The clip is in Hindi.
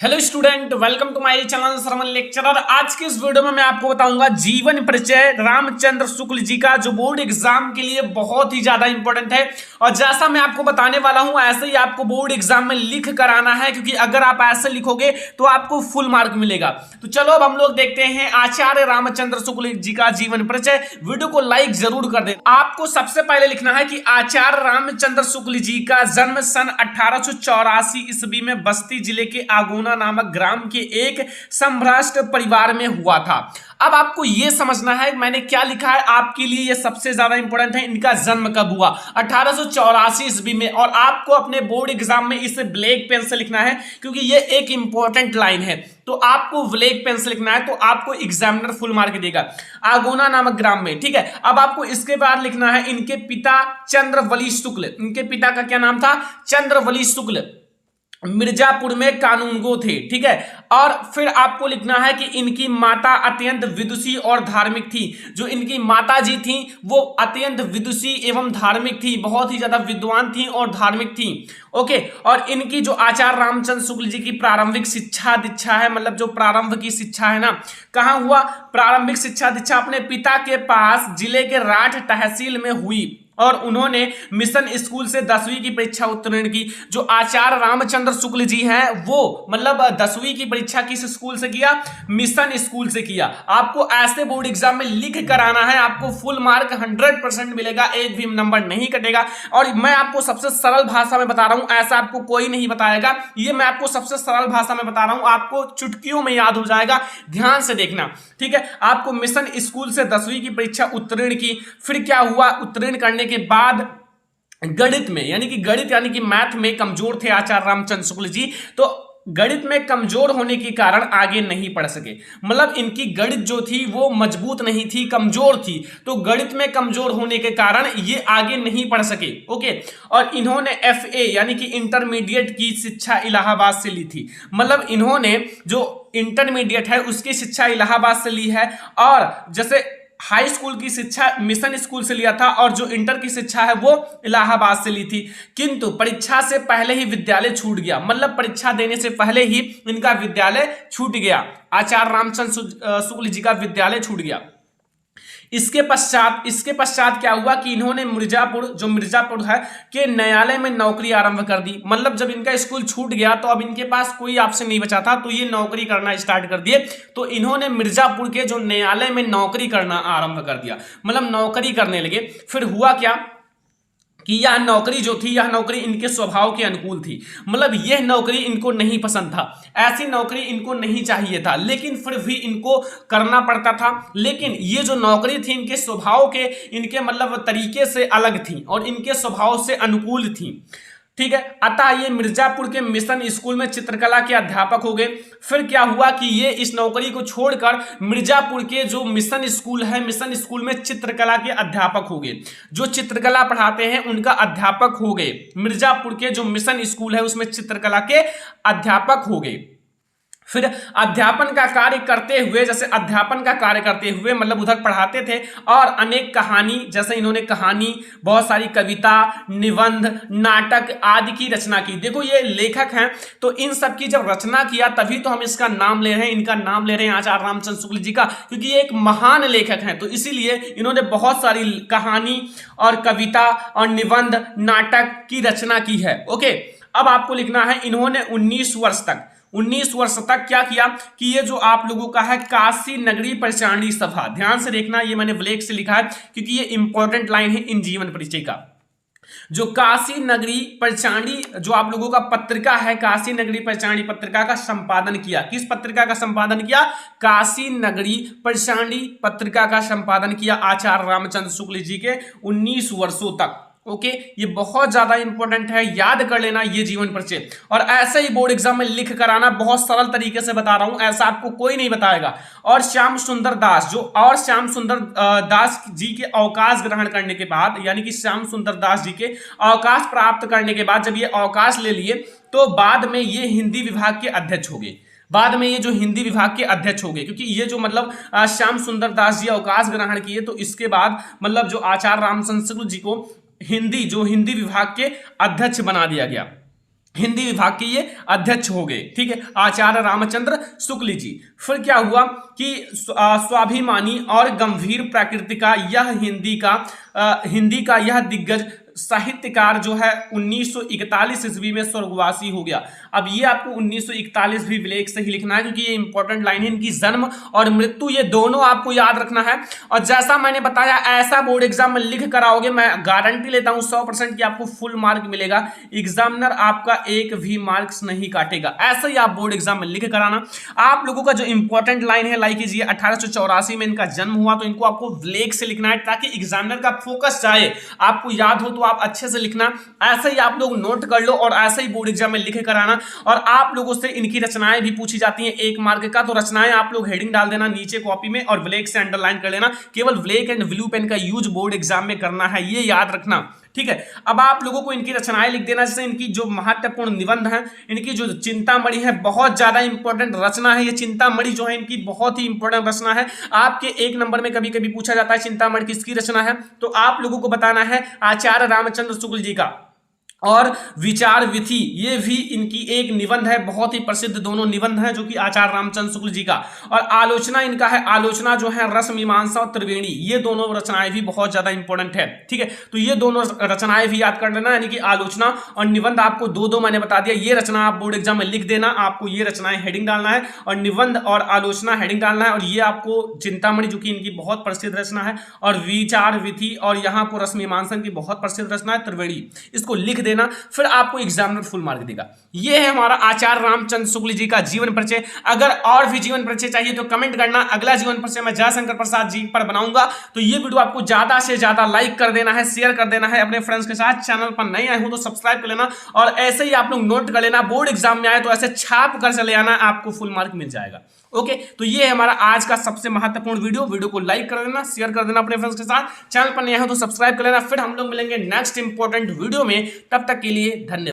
Hello student, welcome to my channel Sarman lecturer. आज के इस वीडियो में मैं आपको बताऊंगा जीवन परिचय रामचंद्र शुक्ल जी का, जो बोर्ड एग्जाम के लिए बहुत ही ज्यादा इंपॉर्टेंट है। और जैसा मैं आपको बताने वाला हूं ऐसे ही आपको बोर्ड एग्जाम में लिख कर आना है, क्योंकि अगर आप ऐसे लिखोगे तो आपको फुल मार्क मिलेगा। तो चलो अब हम लोग देखते हैं आचार्य रामचंद्र शुक्ल जी का जीवन परिचय। वीडियो को लाइक जरूर कर दें। आपको सबसे पहले लिखना है कि आचार्य रामचंद्र शुक्ल जी का जन्म सन 1884 ईस्वी में बस्ती जिले के आगोना नामक ग्राम के एक सम्भ्राष्ट परिवार में हुआ था। अब आपको यह समझना है मैंने क्या लिखा है, आपके लिए यह सबसे ज्यादा इंपॉर्टेंट है। इनका जन्म कब हुआ? 1884 ईस्वी में। और आपको अपने बोर्ड एग्जाम में इसे ब्लैक पेन से लिखना है, क्योंकि यह एक इंपॉर्टेंट लाइन है। तो आपको ब्लैक पेन से लिखना है, तो आपको एग्जामिनर फुल मार्क देगा। आगोना नामक ग्राम में, ठीक है। अब आपको इसके बाद लिखना है इनके पिता चंद्रवली शुक्ल। इनके पिता का क्या नाम था? चंद्रवली शुक्ल। मिर्जापुर में कानूनगो थे, ठीक है। और फिर आपको लिखना है कि इनकी माता अत्यंत विदुषी और धार्मिक थी। जो इनकी माता जी थी वो अत्यंत विदुषी एवं धार्मिक थी, बहुत ही ज्यादा विद्वान थी और धार्मिक थी। ओके। और इनकी जो आचार्य रामचंद्र शुक्ल जी की प्रारंभिक शिक्षा दीक्षा है, मतलब जो प्रारंभ की शिक्षा है ना, कहां हुआ? प्रारंभिक शिक्षा दीक्षा अपने पिता के पास जिले के राठ तहसील में हुई। और उन्होंने मिशन स्कूल से 10वीं की परीक्षा उत्तीर्ण की। जो आचार्य रामचंद्र शुक्ल जी हैं वो मतलब 10वीं की परीक्षा किस स्कूल से किया? मिशन स्कूल से किया। आपको ऐसे बोर्ड एग्जाम में लिख कर आना है, आपको फुल मार्क 100% मिलेगा, एक भी नंबर नहीं कटेगा। और मैं आपको सबसे सरल भाषा में बता रहा हूं, ऐसा आपको कोई नहीं बताएगा। ये मैं आपको सबसे सरल भाषा में बता रहा हूं, आपको चुटकियों में याद हो जाएगा। ध्यान से देखना, ठीक है। आपको मिशन स्कूल से 10वीं की परीक्षा उत्तीर्ण की। फिर क्या हुआ? उत्तीर्ण करने के बाद गणित में यानी कि मैथ में कमजोर थे आचार्य रामचंद्र शुक्ल जी। तो गणित में कमजोर होने के कारण आगे नहीं पढ़ सके। मतलब इनकी गणित जो थी वो मजबूत नहीं थी, कमजोर थी। तो गणित में कमजोर होने के कारण ये आगे नहीं पढ़ सके। ओके। और इन्होंने FA यानी कि इंटरमीडिएट की शिक्षा इलाहाबाद से ली थी। मतलब इन्होंने जो इंटरमीडिएट है उसकी शिक्षा इलाहाबाद से ली है। और जैसे हाई स्कूल की शिक्षा मिशन स्कूल से लिया था और जो इंटर की शिक्षा है वो इलाहाबाद से ली थी। किंतु परीक्षा से पहले ही विद्यालय छूट गया। मतलब परीक्षा देने से पहले ही इनका विद्यालय छूट गया। आचार्य रामचंद्र शुक्ल जी का विद्यालय छूट गया। इसके पश्चात क्या हुआ कि इन्होंने मिर्जापुर है के न्यायालय में नौकरी आरंभ कर दी। मतलब जब इनका स्कूल छूट गया तो अब इनके पास कोई ऑप्शन नहीं बचा था, तो ये नौकरी करना स्टार्ट कर दिए। तो इन्होंने मिर्जापुर के जो न्यायालय में नौकरी करना आरंभ कर दिया, मतलब नौकरी करने लगे। फिर हुआ क्या कि यह नौकरी जो थी, यह नौकरी इनके स्वभाव के अनुकूल थी। मतलब यह नौकरी इनको नहीं पसंद था, ऐसी नौकरी इनको नहीं चाहिए था, लेकिन फिर भी इनको करना पड़ता था। लेकिन ये जो नौकरी थी इनके स्वभाव के, इनके मतलब तरीके से अलग थी और इनके स्वभाव से अनुकूल थी, ठीक है। अतः ये मिर्जापुर के मिशन स्कूल में चित्रकला के अध्यापक हो गए। फिर क्या हुआ कि ये इस नौकरी को छोड़कर मिर्जापुर के जो मिशन स्कूल है, मिशन स्कूल में चित्रकला के अध्यापक हो गए। जो चित्रकला पढ़ाते हैं उनका अध्यापक हो गए। मिर्जापुर के जो मिशन स्कूल है उसमें चित्रकला के अध्यापक हो गए। फिर अध्यापन का कार्य करते हुए मतलब उधर पढ़ाते थे और अनेक कहानी, जैसे इन्होंने कहानी, बहुत सारी कविता, निबंध, नाटक आदि की रचना की। देखो ये लेखक हैं, तो इन सब की जब रचना किया तभी तो हम इसका नाम ले रहे हैं, इनका नाम ले रहे हैं आचार्य रामचंद्र शुक्ल जी का, क्योंकि ये एक महान लेखक हैं। तो इसीलिए इन्होंने बहुत सारी कहानी और कविता और निबंध, नाटक की रचना की है। ओके। अब आपको लिखना है इन्होंने 19 वर्ष तक क्या किया कि ये जो आप लोगों का है काशी नगरी प्रचारणी सभा, ध्यान से देखना, ये मैंने ब्लैक से लिखा है क्योंकि ये इंपॉर्टेंट लाइन है इन जीवन परिचय का। जो काशी नगरी प्रचारणी जो आप लोगों का पत्रिका है, काशी नगरी प्रचारणी पत्रिका का संपादन किया। किस पत्रिका का संपादन किया? काशी नगरी प्रचारणी पत्रिका का संपादन किया आचार्य रामचंद्र शुक्ल जी के 19 वर्षों तक। ओके। ये बहुत ज्यादा इंपॉर्टेंट है, याद कर लेना ये जीवन परिचय। और ऐसे ही बोर्ड एग्जाम में लिख कर आना, बहुत सरल तरीके से बता रहा हूं, ऐसा आपको कोई नहीं बताएगा। और श्याम सुंदर दास जी के अवकाश ग्रहण करने के बाद, यानी कि श्याम सुंदर दास जी के अवकाश प्राप्त करने के बाद, जब ये अवकाश ले लिए तो बाद में ये हिंदी विभाग के अध्यक्ष हो गए। क्योंकि ये जो मतलब श्याम सुंदर दास जी अवकाश ग्रहण किए, तो इसके बाद मतलब जो आचार्य रामचंद्र शुक्ल जी को हिंदी विभाग के अध्यक्ष बना दिया गया। हिंदी विभाग के ये अध्यक्ष हो गए। ठीक है, आचार्य रामचंद्र शुक्ल जी। फिर क्या हुआ कि स्वाभिमानी और गंभीर प्रकृति का यह हिंदी का यह दिग्गज साहित्यकार जो है 1941 ईस्वी में स्वर्गवासी हो गया। अब ये आपको 1941 भी ब्लैक से ही लिखना है, क्योंकि ये इंपॉर्टेंट लाइन है। इनकी जन्म और मृत्यु ये दोनों आपको याद रखना है। और जैसा मैंने बताया ऐसा बोर्ड एग्जाम में लिख कर आओगे, मैं गारंटी लेता हूं 100% कि आपको फुल मार्क मिलेगा। एग्जामिनर आपका एक भी मार्क्स नहीं काटेगा। ऐसा ही आप बोर्ड एग्जाम में लिख कर आना। आप लोगों का जो इंपॉर्टेंट लाइन है, लाइक कीजिए 1884 में इनका जन्म हुआ, तो इनको आपको ब्लैक से लिखना है ताकि एग्जामिनर का फोकस जाए, आपको याद हो तो आप अच्छे से लिखना। ऐसे ही आप लोग नोट कर लो और ऐसे ही बोर्ड एग्जाम में लिख कर आना। और आप लोगों से इनकी रचनाएं भी पूछी जाती हैं 1 मार्क का, तो रचनाएं आप लोग हेडिंग डाल देना नीचे कॉपी में और ब्लैक से अंडरलाइन कर लेना। केवल ब्लैक एंड ब्लू पेन का यूज बोर्ड एग्जाम में करना है, ये याद रखना। ठीक है, अब आप लोगों को इनकी रचनाएं लिख देना। जैसे इनकी जो महत्वपूर्ण निबंध है, इनकी जो चिंतामणि है, बहुत ज्यादा इंपॉर्टेंट रचना है ये। चिंतामणि जो है इनकी बहुत ही इंपॉर्टेंट रचना है। आपके 1 नंबर में कभी कभी पूछा जाता है चिंतामणि किसकी रचना है, तो आप लोगों को बताना है आचार्य रामचंद्र शुक्ल जी का। और विचार विधि ये भी इनकी एक निबंध है, बहुत ही प्रसिद्ध दोनों निबंध हैं जो कि आचार्य रामचंद्र शुक्ल जी का। और आलोचना इनका है, आलोचना जो है रस मीमांसा और त्रिवेणी, ये दोनों रचनाएं भी बहुत ज्यादा इंपॉर्टेंट है। ठीक है, तो ये दोनों रचनाएं भी याद कर लेना, यानी कि आलोचना और निबंध आपको 2-2 मैंने बता दिया। ये रचना आप बोर्ड एग्जाम में लिख देना, आपको ये रचनाएं हेडिंग डालना है और निबंध और आलोचना हेडिंग डालना है। और ये आपको चिंतामणि जो कि इनकी बहुत प्रसिद्ध रचना है, और विचार विधि, और यहाँ को रस मीमांसा की बहुत प्रसिद्ध रचना है त्रिवेणी, इसको लिख देना। फिर आपको एग्जामिनर फुल मार्क देगा। यह है हमारा आचार्य रामचंद्र शुक्ल जी का जीवन परिचय। अगर और भी जीवन परिचय चाहिए तो कमेंट करना। अगला जीवन परिचय मैं जयशंकर प्रसाद जी पर बनाऊंगा। तो ये वीडियो आपको ज्यादा से ज्यादा लाइक कर देना है, शेयर कर देना है अपने फ्रेंड्स के साथ। चैनल पर नए आए हो तो सब्सक्राइब कर लेना, और ऐसे ही आप लोग नोट कर लेना, बोर्ड एग्जाम में आए तो ऐसे छाप कर चले आना, आपको फुल मार्क मिल जाएगा। ओके, तो ये है हमारा आज का सबसे महत्वपूर्ण वीडियो को लाइक कर देना, शेयर कर देना अपने फ्रेंड्स के साथ। चैनल पर नए हो तो सब्सक्राइब कर लेना। फिर हम लोग मिलेंगे नेक्स्ट इंपॉर्टेंट वीडियो में, तब तक के लिए धन्यवाद।